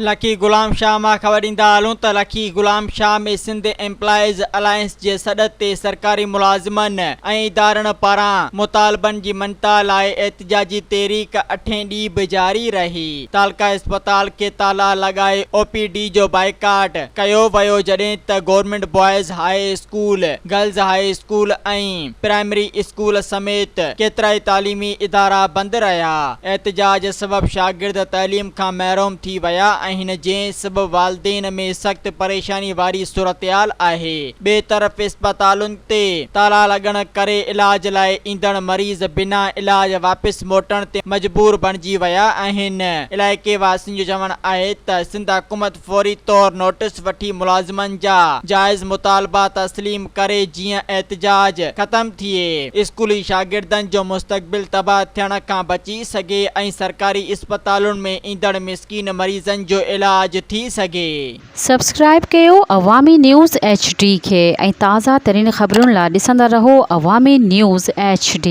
Lucky Ghulam Shah मां ख़बर ॾींदा हलूं त लकी गुलाम शाह में सिंध एम्प्लॉइज़ अलायंस जे सॾ ते सरकारी मुलाज़िमनि ऐं इदारनि पारां मुतालबनि जी मनता लाइ एहतिजाजी तहरीक 8 ॾींहं बि जारी रही। तालका अस्पताल खे ताला लॻाए OPD जो बाइकाट कयो वियो जॾहिं त government boys high school, girls high school ऐं प्राइमरी स्कूल समेत केतिरा ई तालीमी इदारा बंदि रहिया। एहतिजाज सबबि शागिर्द तइलीम खां महरूम थी विया आहिनि, जंहिं सबबि वालिदेन में सख़्त परेशानी वारी सूरतहाल आहे। ॿिए तरफ़ अस्पतालुनि ते ताला लॻण करे इलाज लाइ ईंदड़ मरीज़ बिना इलाज वापसि मोटण ते मजबूर बणिजी विया आहिनि। इलाइक़े वासियुनि जो चवणु आहे त सिंध हुकूमत फौरी तौर नोटिस वठी मुलाज़िमनि जा जाइज़ मुतालबा तस्लीम करे जीअं एहतिजाज ख़त्म थिए, स्कूली शागिर्दनि जो मुस्तक़बिल तबाह थियण खां बची सघे ऐं सरकारी अस्पतालुनि में ईंदड़ मिस्कीन मरीज़नि जो इलाज थी सघे। सब्सक्राइब कयो अवामी न्यूज़ HD खे ऐं ताज़ा तरीन ख़बरुनि लाइ ॾिसंदा रहो अवामी न्यूज़ HD।